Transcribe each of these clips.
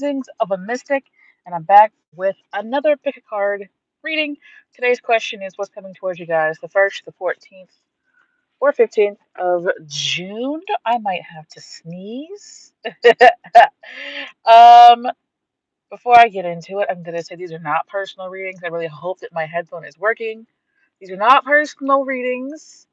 of a Mystic, and I'm back with another pick a card reading. Today's question is what's coming towards you guys the 1st, the 14th, or 15th of June. I might have to sneeze. um, Before I get into it, I'm going to say these are not personal readings. I really hope that my headphone is working. These are not personal readings.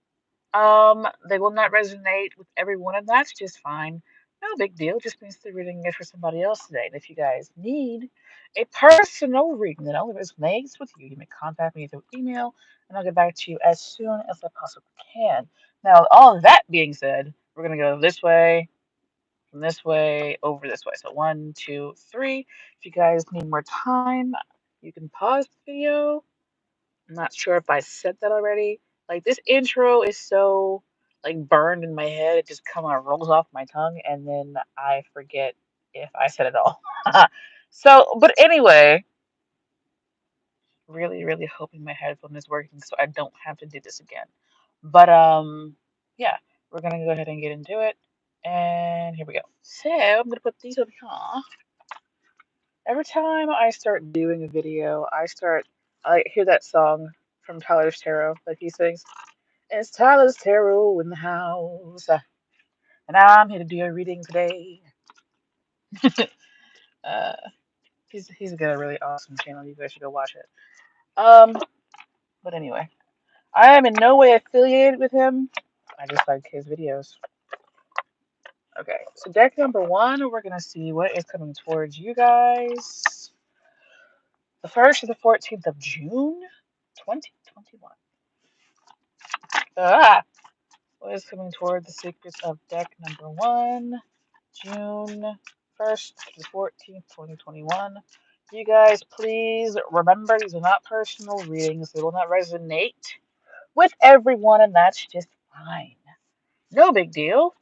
They will not resonate with everyone, and that's just fine. No big deal. Just means the reading is for somebody else today. And if you guys need a personal reading that only resonates with you, you may contact me through email, and I'll get back to you as soon as I possibly can. Now, all of that being said, we're gonna go this way, from this way, over this way. So 1, 2, 3. If you guys need more time, you can pause the video. I'm not sure if I said that already. Like this intro is so like burned in my head, it just kind of rolls off my tongue, and then I forget if I said it all. So, but anyway, really, really hoping my headphone is working so I don't have to do this again. But yeah, we're gonna go ahead and get into it, and here we go. So I'm gonna put these over here. Every time I start doing a video, I hear that song from Tyler's Tarot that he sings. It's Tyler's Tarot in the house, and I'm here to do a reading today. uh, he's got a really awesome channel. You guys should go watch it. Um, but anyway, I am in no way affiliated with him. I just like his videos. Okay, so deck number one, we're gonna see what is coming towards you guys. The 1st to the 14th of June, 2021. Ah, what is coming toward the secrets of deck number one, June 1st to the 14th, 2021. You guys, please remember these are not personal readings. They will not resonate with everyone, and that's just fine. No big deal.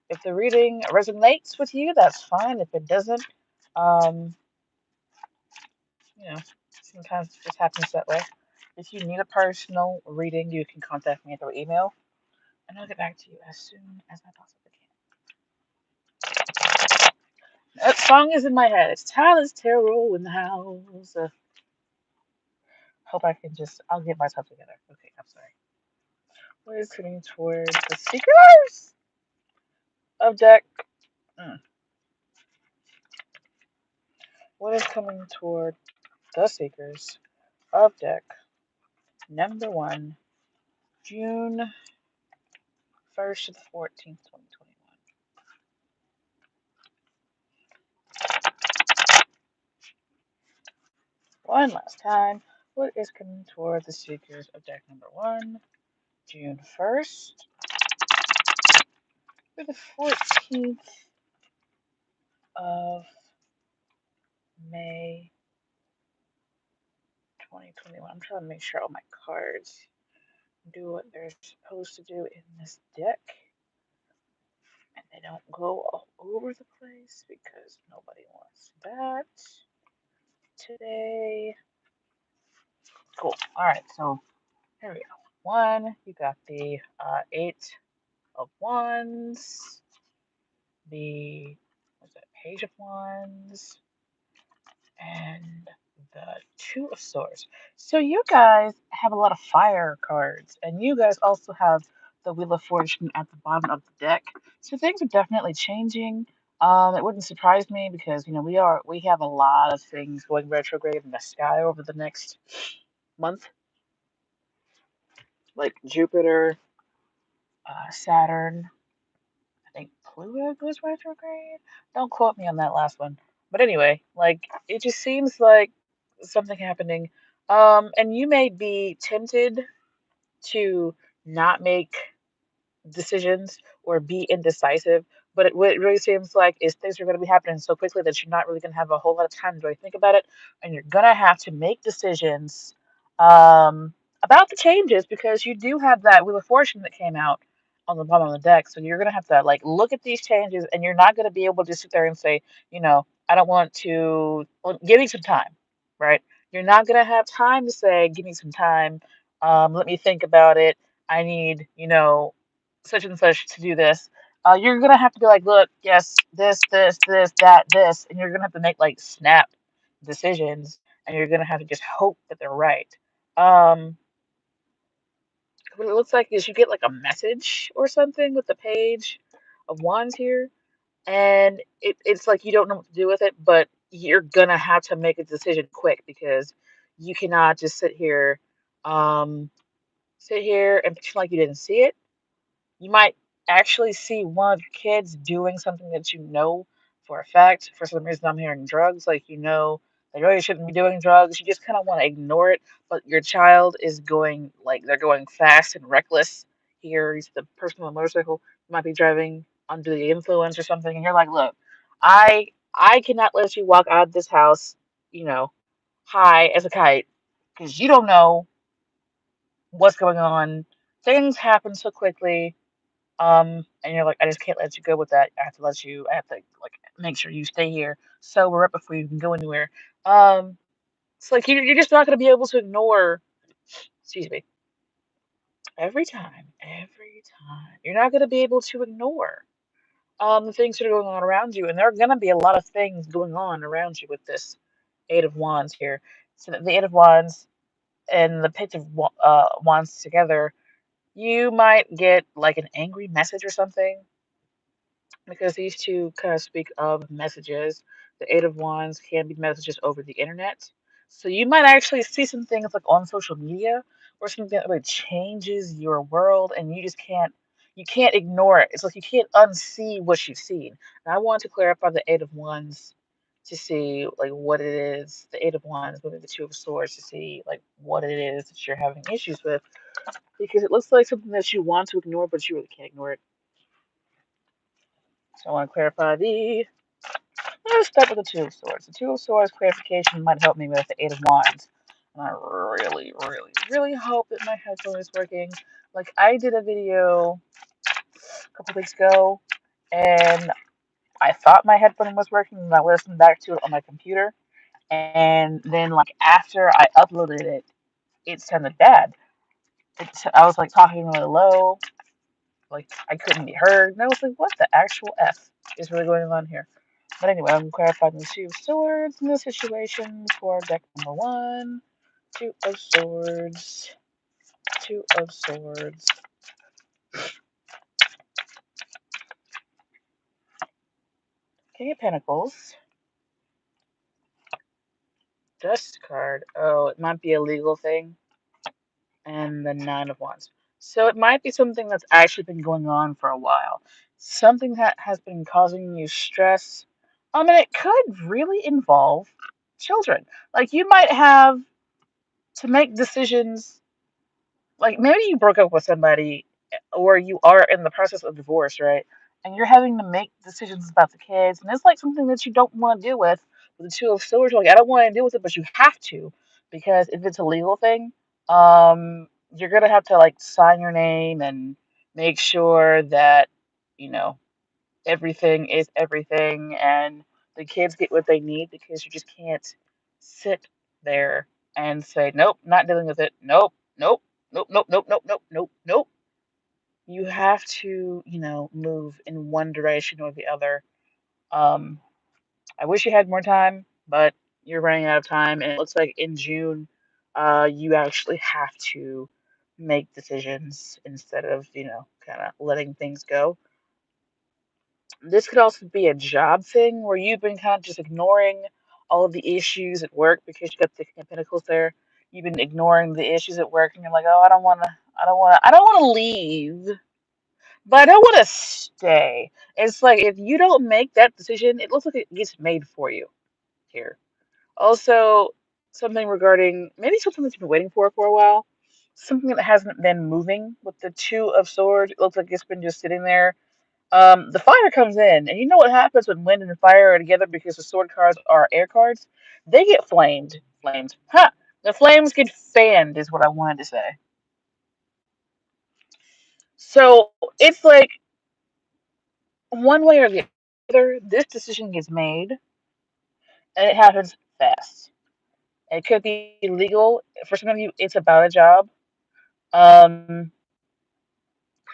If the reading resonates with you, that's fine. If it doesn't, um, you know, sometimes it just happens that way. If you need a personal reading, you can contact me through email, and I'll get back to you as soon as I possibly can. That song is in my head. It's Tyler's Tarot in the house. Hope I can I'll get myself together. Okay, I'm sorry. What is coming towards the seekers of deck? Mm. What is coming toward the seekers of deck number one, June 1st to the 14th, 2021? One last time. What is coming toward the seekers of deck number one, June 1st to the 14th of May 2021? I'm trying to make sure all my cards do what they're supposed to do in this deck and they don't go all over the place because nobody wants that today. Cool. All right, so here we go. One, you got the Eight of Wands, the what's that? Page of Wands, and the Two of Swords. So you guys have a lot of fire cards, and you guys also have the Wheel of Fortune at the bottom of the deck. So things are definitely changing. It wouldn't surprise me because we have a lot of things going retrograde in the sky over the next month, like Jupiter, Saturn. I think Pluto goes retrograde. Don't quote me on that last one. But anyway, like it just seems like something happening. And you may be tempted to not make decisions or be indecisive, but what it really seems like is things are going to be happening so quickly that you're not really going to have a whole lot of time to really think about it, and you're going to have to make decisions about the changes because you do have that Wheel of Fortune that came out on the bottom of the deck, so you're going to have to like look at these changes, and you're not going to be able to sit there and say, I don't want to. Well, give me some time, right? You're not going to have time to say, give me some time. Let me think about it. I need, such and such to do this. You're gonna have to be like, look, yes, this, that, this, and you're gonna have to make like snap decisions, and you're gonna have to just hope that they're right. Um, what it looks like is you get like a message or something with the page of wands here, and it's like you don't know what to do with it, but you're gonna have to make a decision quick because you cannot just um, sit here and pretend like you didn't see it. You might actually see one of your kids doing something that you know for a fact. For some reason, I'm hearing drugs. Like, they really shouldn't be doing drugs. You just kind of want to ignore it. But your child is going, like, they're going fast and reckless. Here, he's the person on the motorcycle might be driving under the influence or something. And you're like, look, I, I cannot let you walk out of this house, you know, high as a kite because you don't know what's going on. Things happen so quickly, and you're like, I just can't let you go with that. I have to like make sure you stay here sober up before you can go anywhere. Um, it's like you're just not going to be able to ignore, excuse me, every time. You're not going to be able to ignore the things that are going on around you. And there are going to be a lot of things going on around you with this Eight of Wands here. So the Eight of Wands and the Page of Wands together, you might get like an angry message or something because these two kind of speak of messages. The Eight of Wands can be messages over the internet. So you might actually see some things like on social media or something that really changes your world and you can't ignore it. It's like you can't unsee what you've seen. And I want to clarify the Eight of Wands to see like what it is. The Eight of Wands, maybe the Two of Swords to see like what it is that you're having issues with. Because it looks like something that you want to ignore, but you really can't ignore it. So I want to clarify the Let's start with the Two of Swords. The Two of Swords clarification might help me with the Eight of Wands. And I really, really, really hope that my headphone is working. Like, I did a video a couple weeks ago, and I thought my headphone was working, and I listened back to it on my computer. And then, like, after I uploaded it, it sounded bad. I was, like, talking really low. Like, I couldn't be heard. And I was like, what the actual F is really going on here? But anyway, I'm clarifying the Two of Swords in this situation for deck number one. Two of Swords. Two of Swords. King of Pentacles. Dust card. Oh, it might be a legal thing. And the Nine of Wands. So it might be something that's actually been going on for a while. Something that has been causing you stress. And it could really involve children. Like, you might have to make decisions. Like, maybe you broke up with somebody or you are in the process of divorce, right? And you're having to make decisions about the kids, and it's like something that you don't want to deal with the Two of Swords. Like, I don't want to deal with it, but you have to because if it's a legal thing, you're gonna have to like sign your name and make sure that you know everything is everything, and the kids get what they need because you just can't sit there and say, nope, not dealing with it. Nope, nope, nope, nope, nope, nope, nope, nope, nope. You have to, move in one direction or the other. Um, I wish you had more time, but you're running out of time, and it looks like in June, you actually have to make decisions instead of, kind of letting things go. This could also be a job thing where you've been kind of just ignoring all of the issues at work because you got the King of Pentacles there. You've been ignoring the issues at work, and you're like, oh, I don't want to leave, but I don't want to stay. It's like if you don't make that decision, it looks like it gets made for you here. Also, something regarding maybe something that you've been waiting for a while, something that hasn't been moving with the Two of Swords. It looks like it's been just sitting there. The fire comes in, and you know what happens when wind and fire are together because the sword cards are air cards? They get flamed. Flamed. Huh. The flames get fanned, is what I wanted to say. So it's like one way or the other, this decision gets made, and it happens fast. It could be legal. For some of you, it's about a job. Um,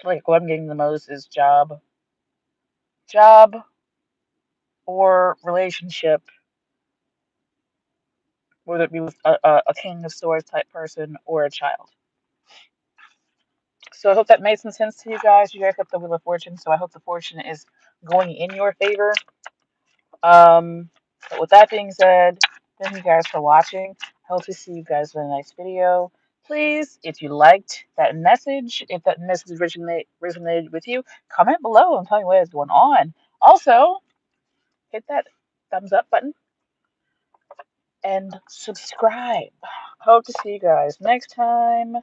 like what I'm getting the most is job. job or relationship, whether it be with a King of Swords type person or a child. So I hope that made some sense to you guys. You guys got the Wheel of Fortune, so I hope the fortune is going in your favor. But with that being said, thank you guys for watching. Hope to see you guys in the next video. Please, if you liked that message, if that message resonated with you, comment below and tell me what is going on. Also, hit that thumbs up button and subscribe. Hope to see you guys next time.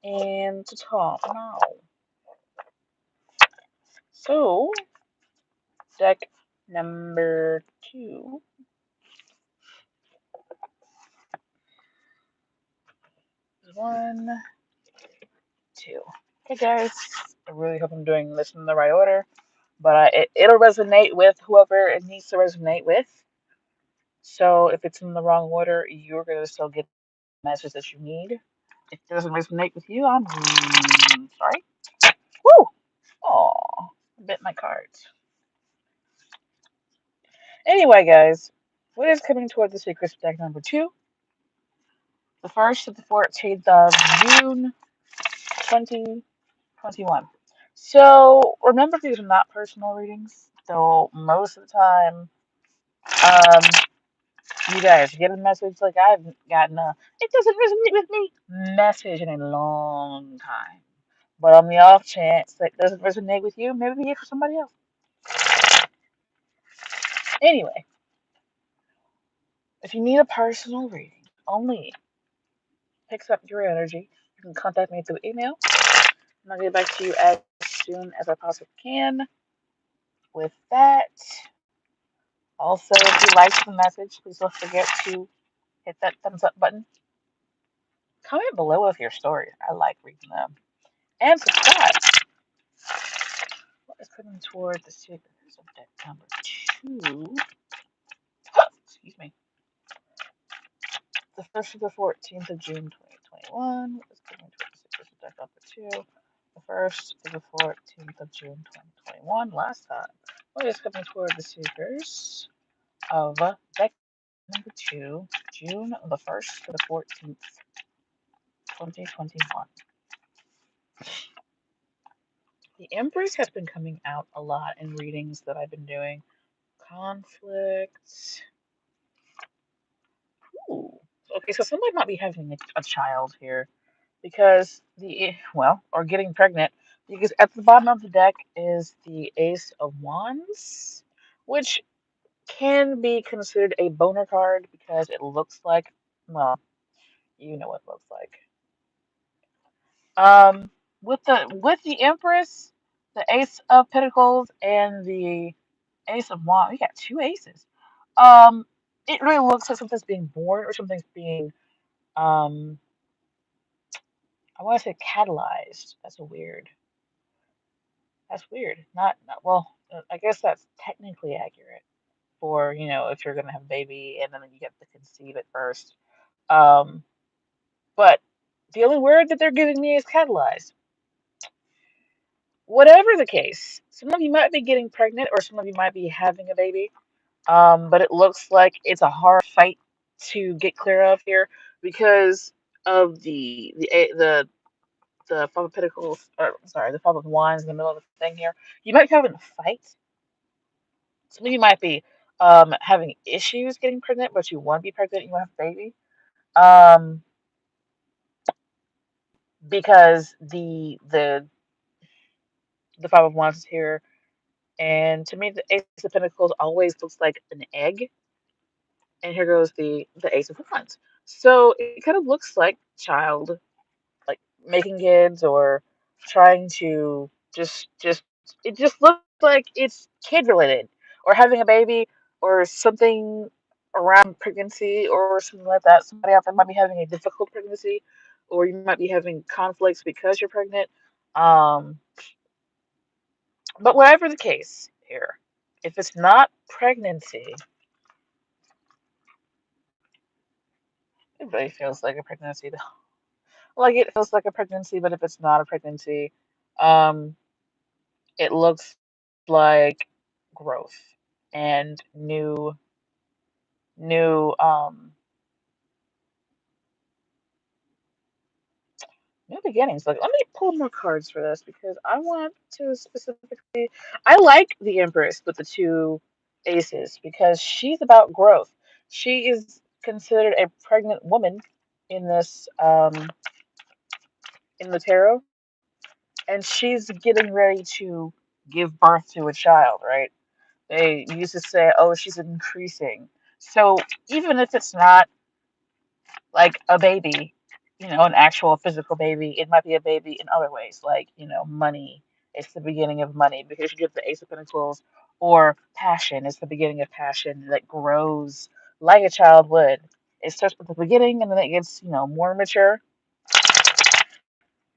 And to talk now. So, deck number 2. 1, 2. Okay, guys. I really hope I'm doing this in the right order, but it'll resonate with whoever it needs to resonate with. So if it's in the wrong order, you're gonna still get the message that you need. If it doesn't resonate with you, I'm sorry. Woo! Aw, I bit my cards. Anyway, guys, what is coming toward the Secret deck number 2? The 1st to the 14th of June, 2021. So remember, these are not personal readings. So most of the time, um, you guys get a message like I've gotten a "it doesn't resonate with me" message in a long time. But on the off chance that doesn't resonate with you, maybe it's for somebody else. Anyway, if you need a personal reading, only picks up your energy, you can contact me through email, and I'll get back to you as soon as I possibly can. With that, also, if you liked the message, please don't forget to hit that thumbs up button. Comment below with your stories. I like reading them. And subscribe. What is coming toward the secret subject number 2? Excuse me. The 1st to the 14th of June 2021. What is coming toward the secret subject number 2? The 1st to the 14th of June 2021. Last time. What is coming toward the seekers of deck number 2, June the 1st to the 14th, 2021. The Empress has been coming out a lot in readings that I've been doing. Conflicts. Ooh. Okay, so somebody might be having a child here because or getting pregnant, because at the bottom of the deck is the Ace of Wands, which can be considered a boner card because it looks like, well, you know what it looks like. With the Empress, the Ace of Pentacles, and the Ace of Wands, we got 2 aces. It really looks like something's being born or something's being um I want to say catalyzed. That's weird. Not well. I guess that's technically accurate for if you're gonna have a baby and then you get to conceive it first. Um, but the only word that they're giving me is catalyzed. Whatever the case, some of you might be getting pregnant or some of you might be having a baby. But it looks like it's a hard fight to get clear of here because of the Five of Pentacles, or sorry, the Five of Wands in the middle of the thing here. You might be having a fight. Some of you might be having issues getting pregnant, but you want to be pregnant, you want to have a baby. Um, because the Five of Wands is here, and to me, the Ace of Pentacles always looks like an egg, and here goes the Ace of Wands. So it kind of looks like child, like making kids or trying to just it just looks like it's kid related or having a baby or something around pregnancy or something like that. Somebody out there might be having a difficult pregnancy or you might be having conflicts because you're pregnant. Um, but whatever the case here, if it's not pregnancy, it really feels like a pregnancy. Like it feels like a pregnancy, but if it's not a pregnancy, um, it looks like growth and new new beginnings. Like, let me pull more cards for this because I want to specifically. I like the Empress with the two aces because she's about growth. She is considered a pregnant woman in this in the tarot, and she's getting ready to give birth to a child. Right? They used to say, "Oh, she's increasing." So even if it's not like a baby, an actual physical baby. It might be a baby in other ways, like, money. It's the beginning of money because you get the Ace of Pentacles, or passion. It's the beginning of passion that grows like a child would. It starts with the beginning and then it gets, more mature.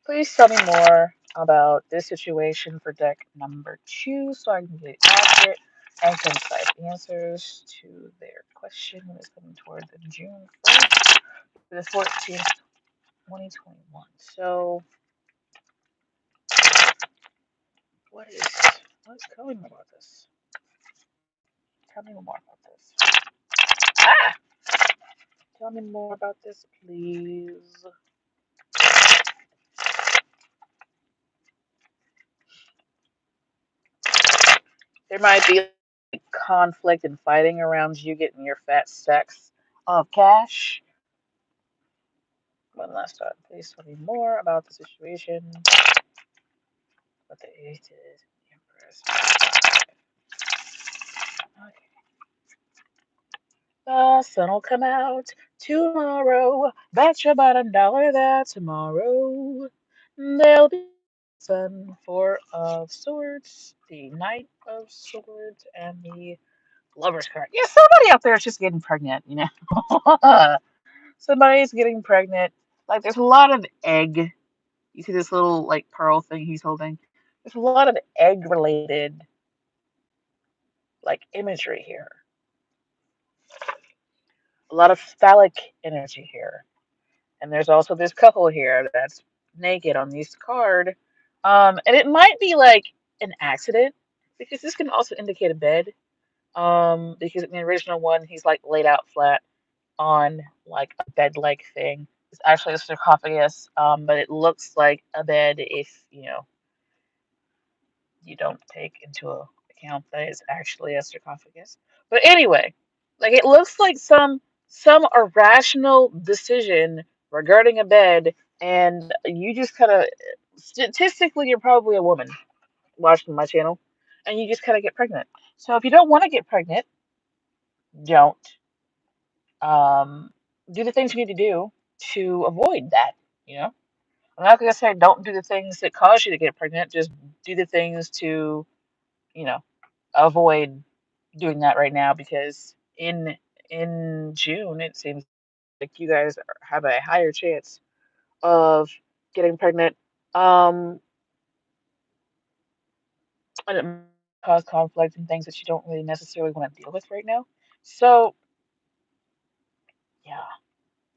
Please tell me more about this situation for deck number 2 so I can get accurate and concise answers to their question when it's coming towards June 1st to the 14th. 2021. So, what is tell me more about this? Tell me more about this. Ah! Tell me more about this, please. There might be conflict and fighting around you getting your fat stacks of cash. One last time, please tell me more about the situation. What the eight is. Empress. Okay. The sun will come out tomorrow. Bet you about $1 that tomorrow there'll be sun, Four of Swords, the Knight of Swords, and the Lover's card. Yeah, somebody out there is just getting pregnant, Somebody's getting pregnant. Like, there's a lot of egg. You see this little, like, pearl thing he's holding? There's a lot of egg-related, like, imagery here. A lot of phallic energy here. And there's also this couple here that's naked on this card. And it might be like an accident because this can also indicate a bed. Because in the original one, he's like laid out flat on like a bed-like thing. It's actually a sarcophagus, but it looks like a bed if you don't take into account that it's actually a sarcophagus. But anyway, like it looks like some irrational decision regarding a bed, and you just kind of statistically you're probably a woman watching my channel, and you just kind of get pregnant. So if you don't want to get pregnant, don't um, do the things you need to do to avoid that. You know, I'm not gonna say don't do the things that cause you to get pregnant. Just do the things to you know avoid doing that right now because in June it seems like you guys have a higher chance of getting pregnant. Um, and it might cause conflict and things that you don't really necessarily want to deal with right now. So yeah,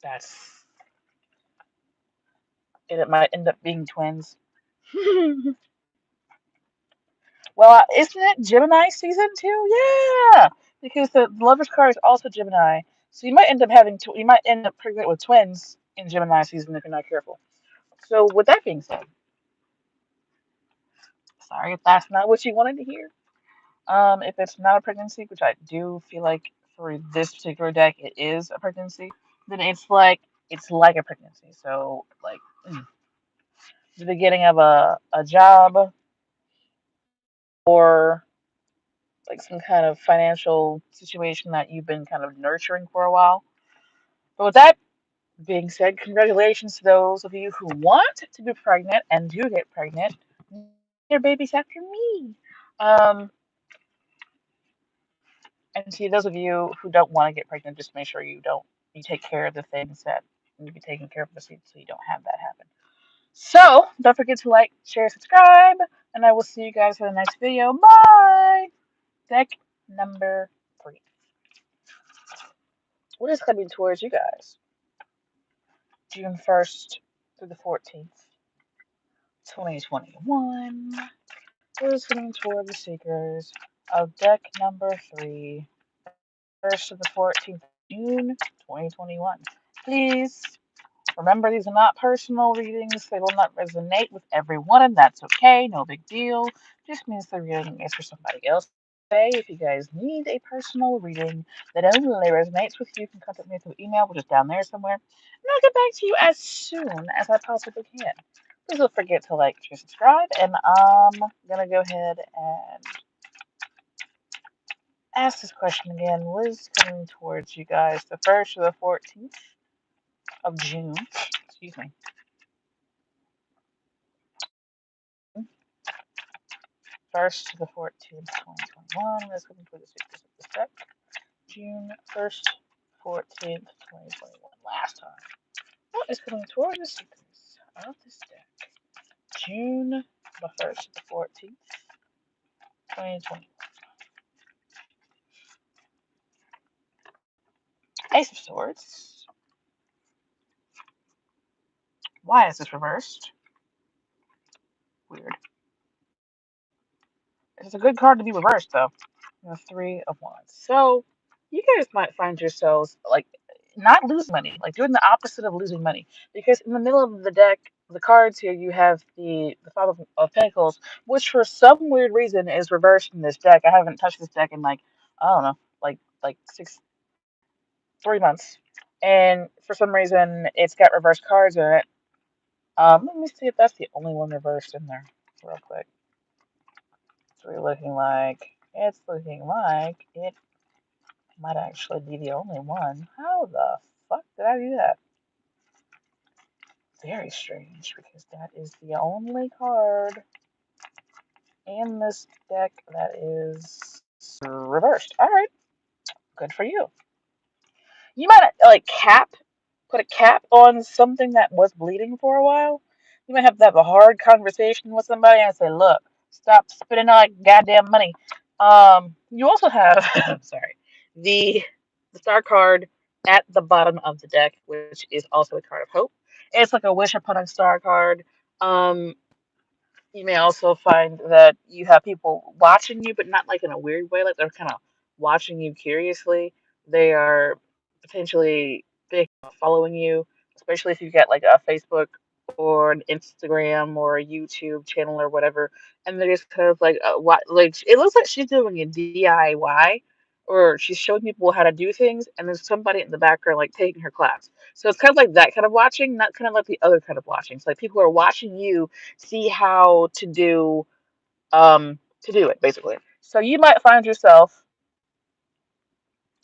that's and it might end up being twins. Well, isn't it Gemini season too? Yeah, because the Lover's card is also Gemini, so you might end up you might end up pregnant with twins in Gemini season if you're not careful. So, with that being said, sorry if that's not what you wanted to hear. If it's not a pregnancy, which I do feel like for this particular deck it is a pregnancy, then it's like a pregnancy. So, like the beginning of a job or like some kind of financial situation that you've been kind of nurturing for a while. But with that being said, congratulations to those of you who want to be pregnant and do get pregnant. Your babies after me. Um, and to those of you who don't want to get pregnant, just make sure you take care of the things that need to be taken care of so you don't have that happen. So don't forget to like, share, subscribe, and I will see you guys in the next video. Bye. Deck number 3. What is coming towards you guys? June 1st through the 14th, 2021. What is coming toward the seekers of deck number 3, 1st to the 14th of June, 2021. Please remember, these are not personal readings. They will not resonate with everyone, and that's okay. No big deal. Just means the reading is for somebody else. If you guys need a personal reading that only resonates with you, you can contact me through email, which is down there somewhere, and I'll get back to you as soon as I possibly can. Please don't forget to like, share, subscribe, and I'm gonna go ahead and ask this question again. What is coming towards you guys the 1st to the 14th of June? Excuse me. 1st to the 14th, 2021. Let's go for the secrets of this deck. June 1st, 14th, 2021. Last time. What is coming toward the secrets of this deck? June the 1st to the 14th, 2021. Ace of Swords. Why is this reversed? Weird. It's a good card to be reversed, though. The 3 of Wands. So, you guys might find yourselves, like, not losing money, like doing the opposite of losing money. Because in the middle of the deck, the cards here, you have the 5 of Pentacles, which for some weird reason is reversed in this deck. I haven't touched this deck in, like, I don't know, like 3 months. And for some reason, it's got reversed cards in it. Let me see if that's the only one reversed in there, real quick. So we're looking like, it's looking like it might actually be the only one. How the fuck did I do that? Very strange, because that is the only card in this deck that is reversed. Alright, good for you. You might like put a cap on something that was bleeding for a while. You might have to have a hard conversation with somebody and say, look, stop spending all that goddamn money. You also have sorry, the star card at the bottom of the deck, which is also a card of hope. It's like a wish upon a star card. Um, you may also find that you have people watching you, but not like in a weird way, like they're kind of watching you curiously. They are potentially following you, especially if you get like a Facebook or an Instagram or a YouTube channel or whatever, and they're just kind of like, what? Like it looks like she's doing a DIY, or she's showing people how to do things, and there's somebody in the background like taking her class. So it's kind of like that kind of watching, not kind of like the other kind of watching. It's like people are watching you see how to do it basically. So you might find yourself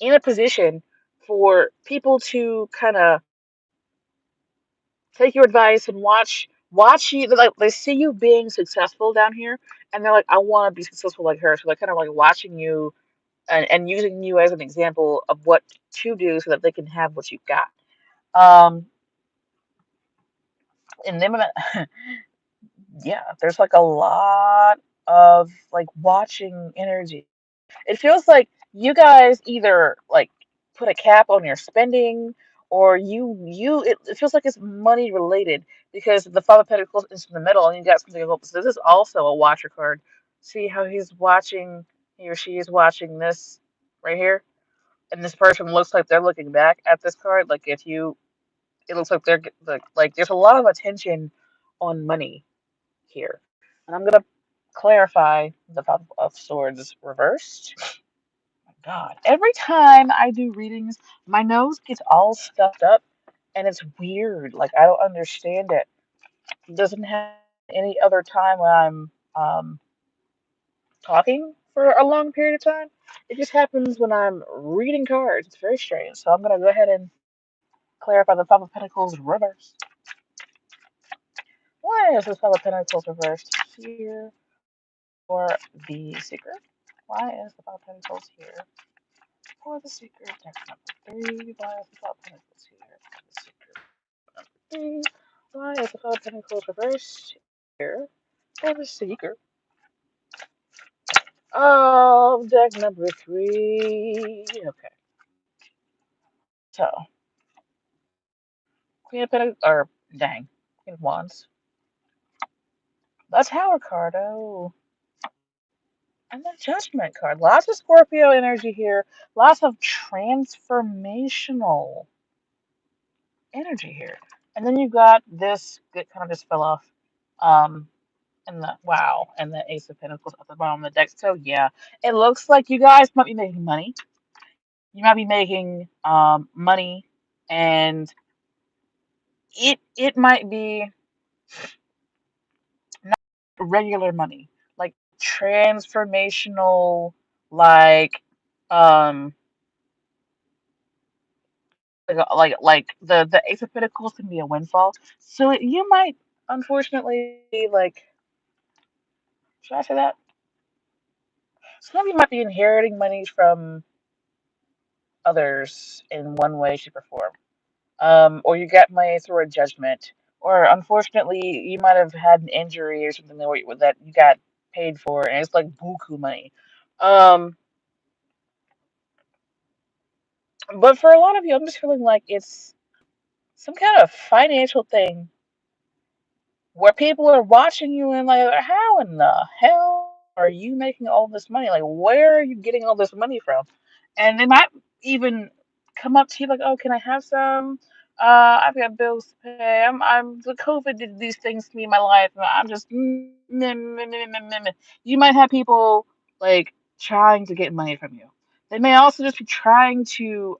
in a position for people to kind of take your advice and watch you, like they see you being successful down here, and they're like, I want to be successful like her. So they're kind of like watching you and using you as an example of what to do so that they can have what you've got. um and then yeah, there's like a lot of like watching energy. It feels like you guys either like put a cap on your spending, or it feels like it's money related, because the Father of Pentacles is in the middle and you got something else. So this is also a watcher card. See how he's watching, he or she is watching this right here, and this person looks like they're looking back at this card. Like if you, it looks like they're like there's a lot of attention on money here, and I'm gonna clarify the Five of Swords reversed. God, every time I do readings, my nose gets all stuffed up and it's weird. Like, I don't understand it. It doesn't happen any other time when I'm talking for a long period of time. It just happens when I'm reading cards. It's very strange. So I'm going to go ahead and clarify the Five of Pentacles reversed. Why is the Five of Pentacles reversed here for the Seeker? Why is the Five of Pentacles here for the Seeker? Deck number 3. Why is the Five of Pentacles here for the Seeker? Why is the Five of Pentacles reversed here for the Seeker? Oh, deck number 3. Okay. So, Queen of Pentacles, or dang, Queen of Wands. That's Tower card. Oh. And the Judgment card. Lots of Scorpio energy here. Lots of transformational energy here. And then you've got this that kind of just fell off. Um, and the wow, and the Ace of Pentacles at the bottom of the deck. So yeah, it looks like you guys might be making money. You might be making money, and it might be not regular money, like transformational, like um like the Ace of Pentacles can be a windfall. So you might unfortunately be like, should I say that? Some of you might be inheriting money from others in one way, shape, or form. Or you got money through a judgment, or unfortunately, you might have had an injury or something that you got paid for, and it's like buku money. Um, but for a lot of you, I'm just feeling like it's some kind of financial thing where people are watching you and like, how in the hell are you making all this money? Like, where are you getting all this money from? And they might even come up to you like, "Oh, can I have some? I've got bills to pay. The COVID did these things to me in my life, and I'm just meh, meh, meh, meh, meh, meh." You might have people like trying to get money from you. They may also just be trying to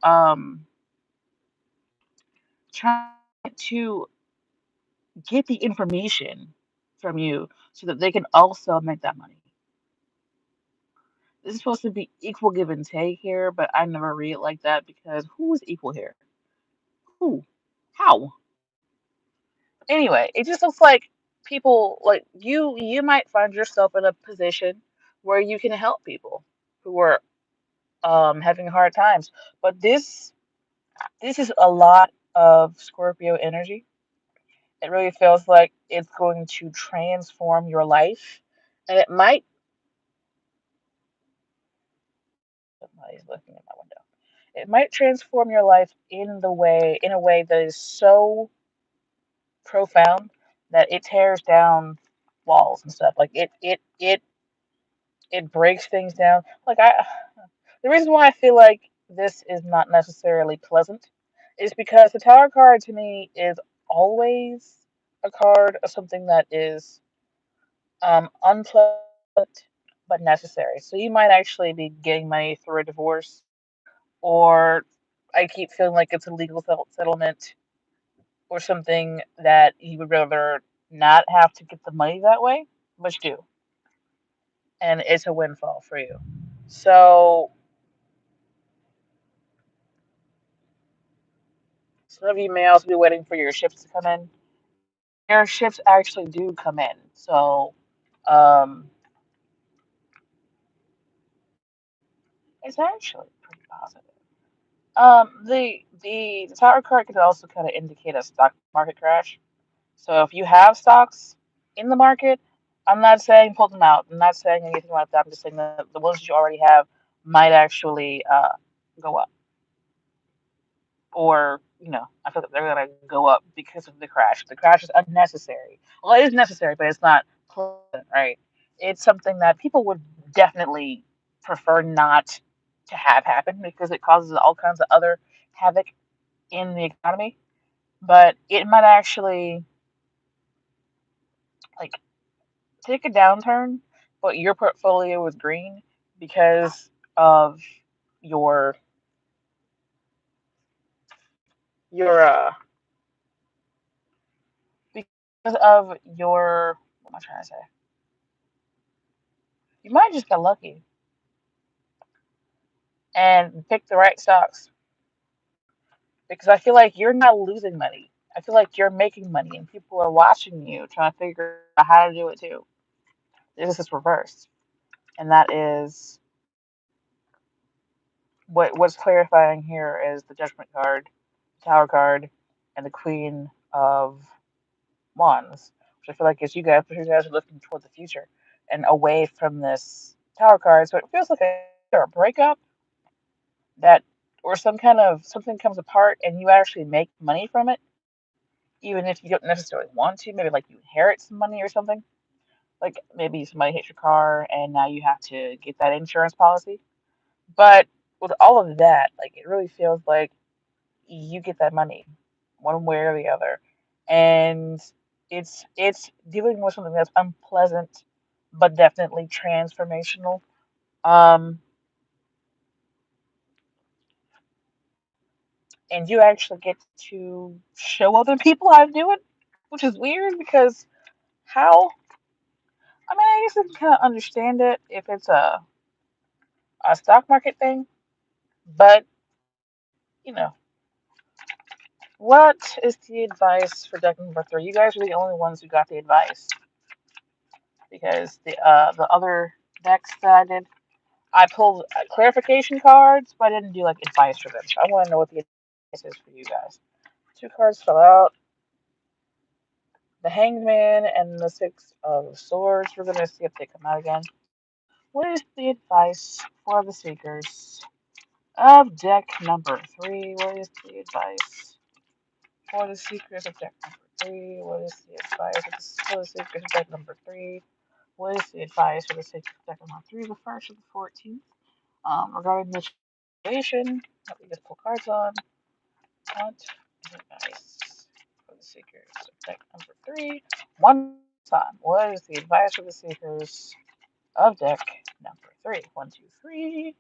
get the information from you so that they can also make that money. This is supposed to be equal give and take here, but I never read it like that because who is equal here? Who? How? Anyway, it just looks like people like you might find yourself in a position where you can help people who are having hard times. But this is a lot of Scorpio energy. It really feels like it's going to transform your life. And it might somebody's looking at my window. It might transform your life in a way that is so profound that it tears down walls and stuff. Like it breaks things down. The reason why I feel like this is not necessarily pleasant is because the Tower card to me is always a card of something that is unpleasant but necessary. So you might actually be getting money through a divorce, or I keep feeling like it's a legal settlement or something that you would rather not have to get the money that way, but you do, and it's a windfall for you. So some of you may also be waiting for your ships to come in. Your ships actually do come in, so um, it's actually pretty positive. The Tower card could also kind of indicate a stock market crash. So if you have stocks in the market, I'm not saying pull them out. I'm not saying anything like that. I'm just saying that the ones that you already have might actually go up. Or, I feel like they're going to go up because of the crash. The crash is unnecessary. Well, it is necessary, but it's not pleasant, right? It's something that people would definitely prefer not to have happen because it causes all kinds of other havoc in the economy. But it might actually, like, take a downturn, but your portfolio is green because of your your because of your what am I trying to say? You might just get lucky and pick the right stocks because I feel like you're not losing money. I feel like you're making money and people are watching you trying to figure out how to do it too. This is reversed, and that is what's clarifying here is the Judgment card, Tower card, and the Queen of Wands, which I feel like is because you guys are looking toward the future and away from this Tower card. So it feels like a breakup that, or some kind of something comes apart and you actually make money from it, even if you don't necessarily want to. Maybe like you inherit some money or something. Like maybe somebody hit your car and now you have to get that insurance policy. But with all of that, like it really feels like you get that money one way or the other. And it's dealing with something that's unpleasant but definitely transformational. Um and you actually get to show other people how to do it, which is weird because how I mean I guess I can kinda understand it if it's a stock market thing, but you know, what is the advice for deck number three? You guys are the only ones who got the advice because the other decks that I did, I pulled clarification cards, but I didn't do like advice for them. So I want to know what the advice is for you guys. Two cards fell out: the Hanged Man and the Six of Swords. We're gonna see if they come out again. What is the advice for the Seekers of deck number three? What is the advice for the Seekers of deck number three? What is the advice for the Seekers of deck number three? What is the advice for the Seekers of deck number three? The first of the 14th. Regarding the situation that we just pull cards on. What is advice for the Seekers of deck number three? One time. What is the advice for the Seekers of deck number three? One, two, three.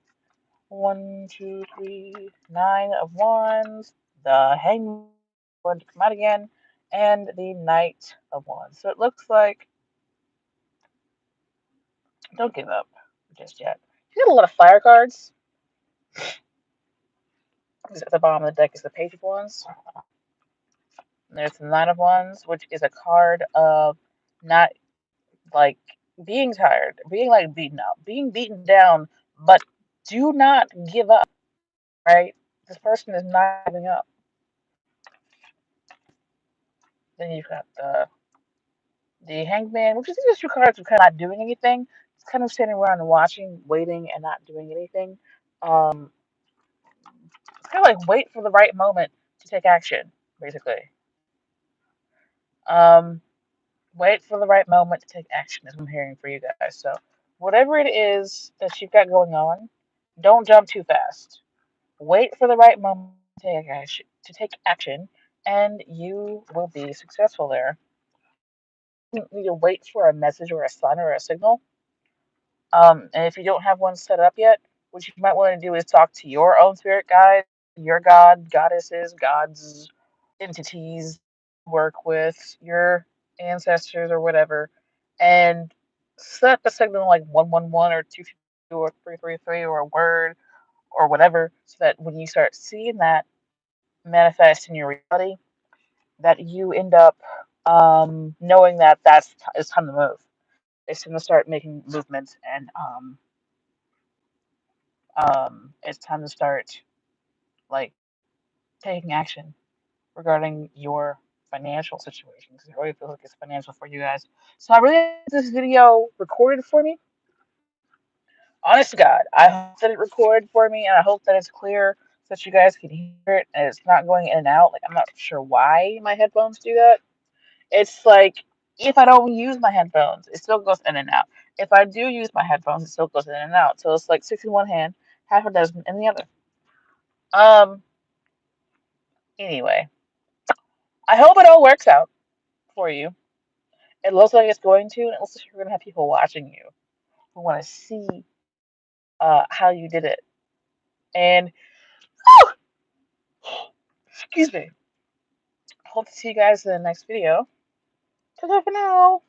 One, two, three. Nine of Wands. The Hangman going to come out again. And the Knight of Wands. So it looks like don't give up just yet. You got a lot of fire cards. At the bottom of the deck is the Page of Wands. There's the Nine of Wands, which is a card of not like being tired, being like beaten up, being beaten down, but do not give up, right? This person is not giving up. Then you've got the Hanged Man, which is just two cards of kind of not doing anything. It's kind of standing around and watching, waiting, and not doing anything. It's kind of like wait for the right moment to take action, basically. Um, Wait for the right moment to take action is what I'm hearing for you guys. So whatever it is that you've got going on, don't jump too fast. Wait for the right moment to take action, and you will be successful there. You need to wait for a message or a sign or a signal. And if you don't have one set up yet, what you might want to do is talk to your own spirit guide, your god, goddesses, gods, entities, work with your ancestors or whatever, and set the signal like 111 or 222 or 333 or a word or whatever, so that when you start seeing that manifest in your reality, that you end up knowing that it's time to move. It's time to start making movements and it's time to start like taking action regarding your financial situation because it really feels like it's financial for you guys. So I really hope this video recorded for me. Honest to God, I hope that it recorded for me and I hope that it's clear so that you guys can hear it and it's not going in and out. Like I'm not sure why my headphones do that. It's like if I don't use my headphones, it still goes in and out. If I do use my headphones, it still goes in and out. So it's like six in one hand, half a dozen in the other. Um. Anyway, I hope it all works out for you. It looks like it's going to, and it looks like you're going to have people watching you who want to see how you did it. And, excuse me, hope to see you guys in the next video. Ta-ta for now.